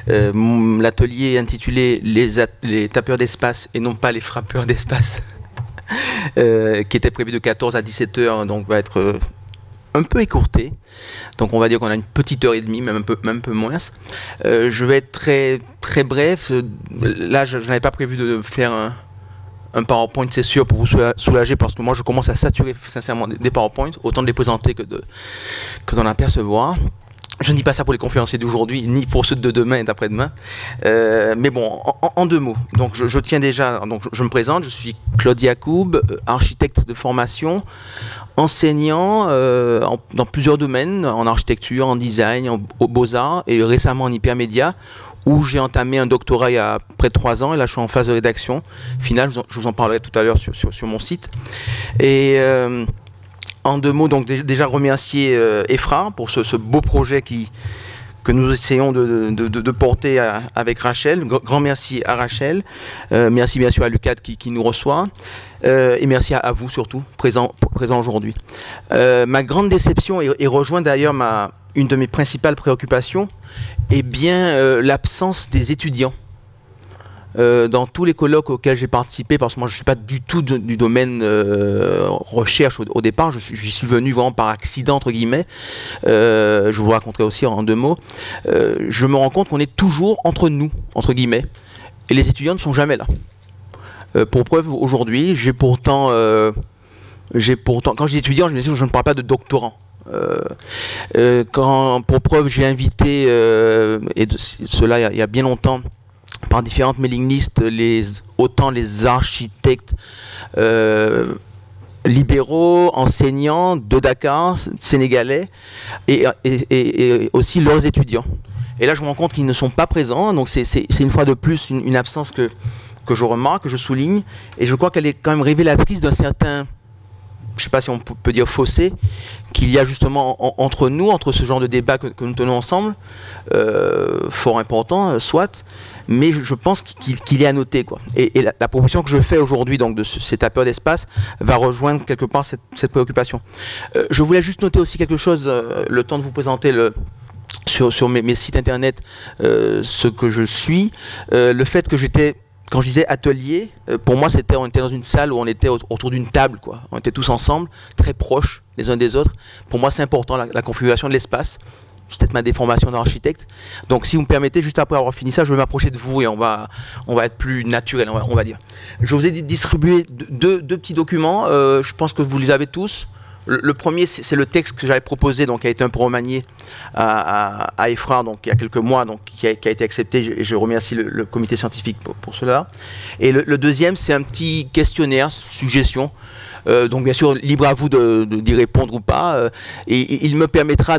L'atelier intitulé les tapeurs d'espace et non pas les frappeurs d'espace, qui était prévu de 14 à 17 heures, donc va être un peu écourté. Donc on va dire qu'on a une petite heure et demie, même un peu moins. Je vais être très bref. Là, je n'avais pas prévu de faire un PowerPoint, c'est sûr, pour vous soulager, parce que moi je commence à saturer sincèrement des PowerPoints, autant de les présenter que d'en apercevoir. Je ne dis pas ça pour les conférenciers d'aujourd'hui, ni pour ceux de demain et d'après-demain. Mais bon, en deux mots. Donc, je tiens déjà. Donc, je me présente. Je suis Claude Yacoub, architecte de formation, enseignant dans plusieurs domaines, en architecture, en design, aux beaux-arts et récemment en hypermédia, où j'ai entamé un doctorat il y a près de 3 ans. Et là, je suis en phase de rédaction finale. Je vous en parlerai tout à l'heure sur mon site. Et en deux mots, donc déjà remercier EFRA pour ce beau projet que nous essayons de porter avec Rachel. Grand merci à Rachel, merci bien sûr à Lucas qui nous reçoit, et merci à vous surtout, présent aujourd'hui. Ma grande déception, et rejoint d'ailleurs une de mes principales préoccupations, est bien l'absence des étudiants. Dans tous les colloques auxquels j'ai participé, parce que moi je ne suis pas du tout du domaine recherche au départ, j'y suis venu vraiment par accident entre guillemets, je vous raconterai aussi en deux mots, je me rends compte qu'on est toujours entre nous, entre guillemets, et les étudiants ne sont jamais là. Pour preuve, aujourd'hui, j'ai pourtant, quand je dis étudiant, je ne parle pas de doctorant. Pour preuve, j'ai invité, et cela il y a bien longtemps, par différentes mailing lists, autant les architectes libéraux, enseignants de Dakar, sénégalais, et aussi leurs étudiants. Et là, je me rends compte qu'ils ne sont pas présents, donc c'est une fois de plus une absence que je remarque, que je souligne, et je crois qu'elle est quand même révélatrice d'un certain, je ne sais pas si on peut dire fossé, qu'il y a justement entre nous, entre ce genre de débat que nous tenons ensemble, fort important, soit, mais je pense qu'il est à noter, quoi. Et la proposition que je fais aujourd'hui, donc de ces tapeurs d'espace, va rejoindre quelque part cette préoccupation. Je voulais juste noter aussi quelque chose, le temps de vous présenter sur mes sites internet, ce que je suis, le fait que j'étais, quand je disais atelier, pour moi on était dans une salle où on était autour d'une table, quoi. On était tous ensemble, très proches les uns des autres. Pour moi c'est important la configuration de l'espace. C'est peut-être ma déformation d'architecte. Donc si vous me permettez, juste après avoir fini ça, je vais m'approcher de vous et on va être plus naturel, on va dire. Je vous ai distribué deux petits documents, je pense que vous les avez tous. Le premier, c'est le texte que j'avais proposé, donc qui a été un peu remanié à EFRA, donc il y a quelques mois, donc qui a été accepté, et je remercie le comité scientifique pour cela. Et le deuxième, c'est un petit questionnaire, suggestion, donc bien sûr, libre à vous d'y répondre ou pas, et il me permettra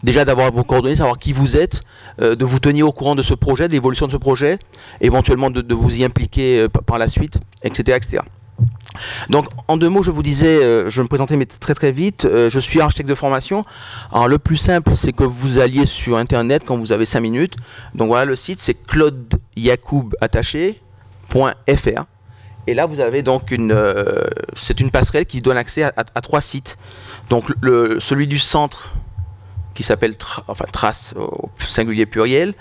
déjà d'avoir vos coordonnées, savoir qui vous êtes, de vous tenir au courant de ce projet, de l'évolution de ce projet, éventuellement de vous y impliquer par la suite, etc., etc. Donc en deux mots, je vous disais, je me présentais mais très vite, je suis architecte de formation. Alors le plus simple, c'est que vous alliez sur internet quand vous avez 5 minutes. Donc voilà, le site c'est claudeyacoub.fr. Et là vous avez donc c'est une passerelle qui donne accès à 3 sites. Donc celui du centre qui s'appelle Trace au singulier pluriel.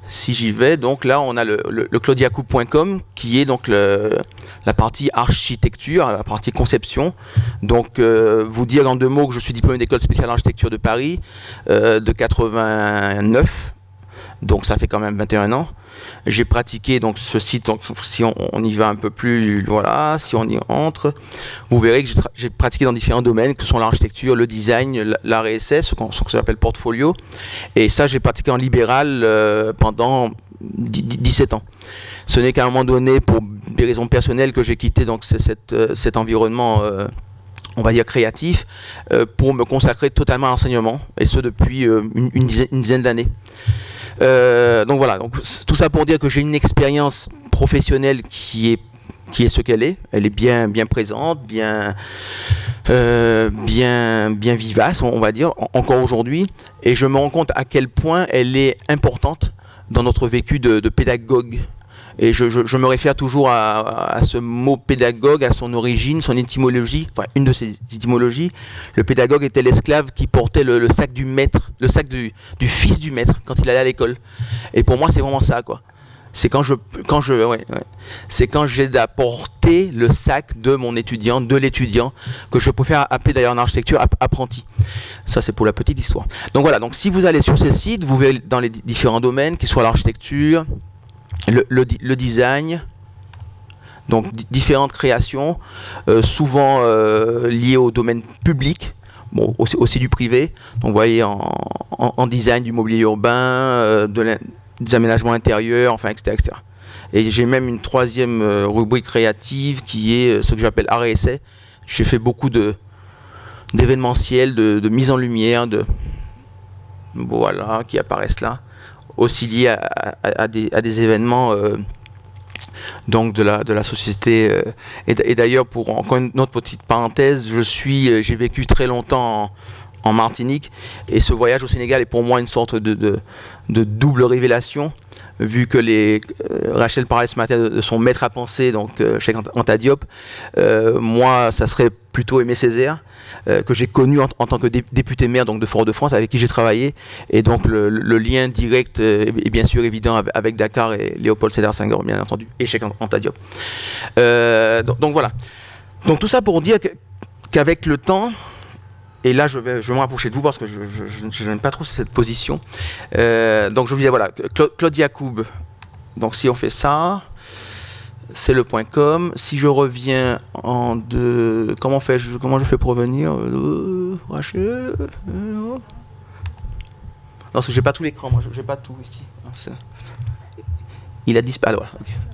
Si j'y vais, donc là on a le claudeyacoub.com qui est donc la partie architecture, la partie conception. Donc vous dire en deux mots que je suis diplômé d'école spéciale d'architecture de Paris de 89, donc ça fait quand même 21 ans. J'ai pratiqué donc ce site, donc, si on y va un peu plus, voilà, si on y entre, vous verrez que j'ai pratiqué dans différents domaines, que sont l'architecture, le design, l'art et essai, ce qu'on appelle portfolio, et ça j'ai pratiqué en libéral pendant 17 ans. Ce n'est qu'à un moment donné, pour des raisons personnelles, que j'ai quitté donc cet environnement on va dire créatif, pour me consacrer totalement à l'enseignement, et ce depuis une dizaine d'années. Donc voilà, donc, tout ça pour dire que j'ai une expérience professionnelle qui est ce qu'elle est. Elle est bien présente, bien vivace, on va dire, encore aujourd'hui. Et je me rends compte à quel point elle est importante dans notre vécu de pédagogue. Et je me réfère toujours à ce mot pédagogue, à son origine, son étymologie, enfin une de ses étymologies. Le pédagogue était l'esclave qui portait le sac du maître, le sac du fils du maître quand il allait à l'école. Et pour moi, c'est vraiment ça, quoi. C'est c'est quand j'ai d'apporter le sac de mon étudiant, de l'étudiant, que je préfère appeler d'ailleurs en architecture apprenti. Ça, c'est pour la petite histoire. Donc voilà, donc si vous allez sur ces sites, vous verrez dans les différents domaines, qu'ils soient l'architecture, le design, donc différentes créations, souvent liées au domaine public, bon, aussi du privé. Donc vous voyez en design du mobilier urbain, des aménagements intérieurs, enfin, etc., etc. Et j'ai même une troisième rubrique créative qui est ce que j'appelle art et essai. J'ai fait beaucoup d'événementiels, de mise en lumière, voilà, qui apparaissent là, aussi liés à des événements donc de la société. Et d'ailleurs, pour encore une autre petite parenthèse, j'ai vécu très longtemps en Martinique, et ce voyage au Sénégal est pour moi une sorte de double révélation, vu que Rachel parlait ce matin de son maître à penser, donc Cheikh Anta Diop. Moi, ça serait plutôt Aimé Césaire, que j'ai connu en tant que député maire donc de Fort-de-France, avec qui j'ai travaillé, et donc le lien direct est bien sûr évident avec Dakar et Léopold Sédar Senghor, bien entendu, et Cheikh Anta Diop. Donc voilà. Donc tout ça pour dire qu'avec le temps, et là je vais me rapprocher de vous parce que je n'aime pas trop cette position. Donc je vous disais, voilà, Claude Yacoub. Donc si on fait ça, c'est le .com. Si je reviens comment je fais pour revenir Rachel, non, parce que j'ai pas tout l'écran, moi j'ai pas tout ici. Il a disparu. Alors,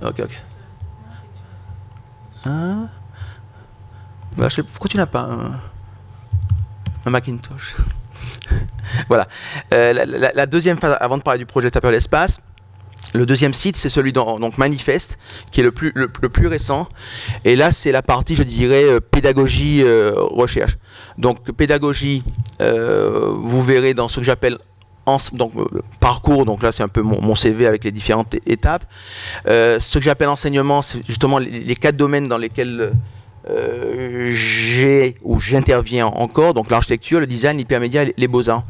ok. Hein? Bah, pourquoi tu n'as pas un Macintosh? Voilà. La deuxième phase, avant de parler du projet Tapeur d'Espace, le deuxième site, c'est celui donc Manifeste, qui est le plus récent. Et là, c'est la partie, je dirais, pédagogie, recherche. Donc, pédagogie, vous verrez dans ce que j'appelle donc parcours. Donc là, c'est un peu mon CV avec les différentes étapes. Ce que j'appelle enseignement, c'est justement les 4 domaines dans lesquels j'interviens encore, donc l'architecture, le design, l'hypermédia et les beaux-arts.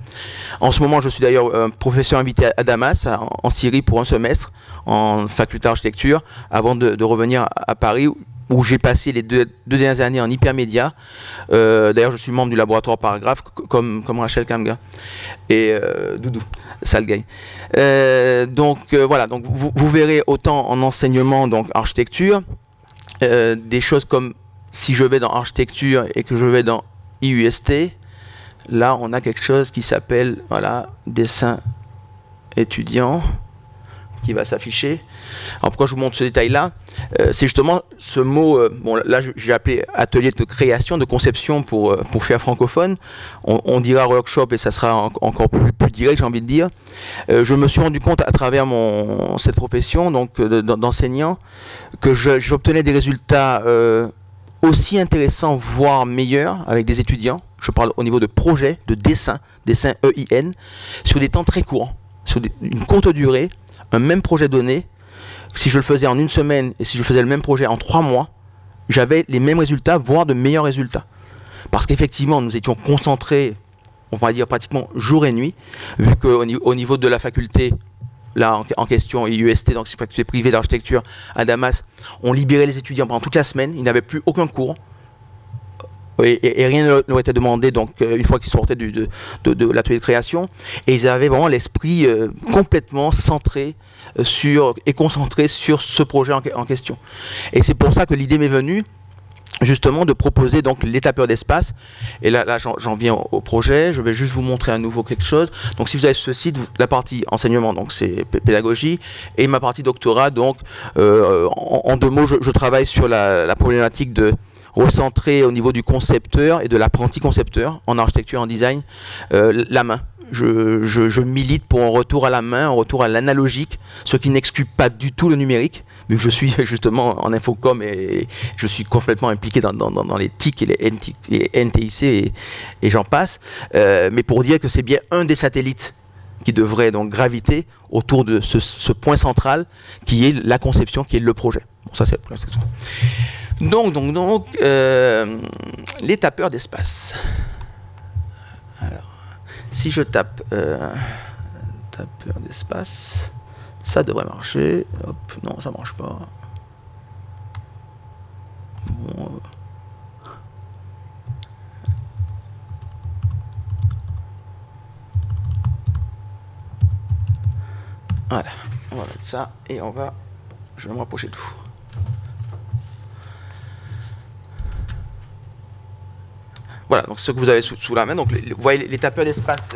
En ce moment, je suis d'ailleurs professeur invité à Damas, en Syrie, pour un semestre, en faculté d'architecture, avant de revenir à Paris, où j'ai passé les deux dernières années en hypermédia. D'ailleurs, je suis membre du laboratoire Paragraphe, comme Rachel Kamga et Doudou Salgay. Donc voilà, donc vous verrez autant en enseignement, donc architecture, des choses comme si je vais dans architecture et que je vais dans IUST, là on a quelque chose qui s'appelle, voilà, dessin étudiant, qui va s'afficher. Alors pourquoi je vous montre ce détail là, c'est justement ce mot, bon là j'ai appelé atelier de création, de conception pour faire francophone, on dira workshop et ça sera encore plus direct, j'ai envie de dire. Je me suis rendu compte à travers cette profession donc d'enseignant que j'obtenais des résultats aussi intéressants, voire meilleurs avec des étudiants. Je parle au niveau de projet, de dessin EIN, sur des temps très courts, sur une courte durée, un même projet donné. Si je le faisais en une semaine et si je faisais le même projet en 3 mois, j'avais les mêmes résultats, voire de meilleurs résultats. Parce qu'effectivement, nous étions concentrés, on va dire pratiquement jour et nuit, vu qu'au niveau de la faculté, là en question, IUST, donc faculté privée d'architecture à Damas, on libérait les étudiants pendant toute la semaine, ils n'avaient plus aucun cours. Et rien ne leur était demandé, donc une fois qu'ils sortaient de l'atelier de création, et ils avaient vraiment l'esprit complètement centré et concentré sur ce projet en question. Et c'est pour ça que l'idée m'est venue justement de proposer donc les tapeurs d'espace. Et là j'en viens au projet. Je vais juste vous montrer à nouveau quelque chose. Donc si vous avez ce site, la partie enseignement, donc c'est pédagogie, et ma partie doctorat, donc en 2 mots, je travaille sur la problématique de recentrer au niveau du concepteur et de l'apprenti concepteur en architecture, en design, la main. Je milite pour un retour à la main, un retour à l'analogique, ce qui n'exclut pas du tout le numérique, vu que je suis justement en infocom et je suis complètement impliqué dans les TIC et les NTIC et j'en passe. Mais pour dire que c'est bien un des satellites qui devrait donc graviter autour de ce point central qui est la conception, qui est le projet. Bon, ça c'est la première section. Donc, les tapeurs d'espace. Alors, si je tape tapeur d'espace, ça devrait marcher. Hop, non, ça marche pas. Bon, voilà, on va mettre ça et je vais me rapprocher de vous. Voilà, donc ce que vous avez sous la main, donc vous voyez les tapeurs d'espace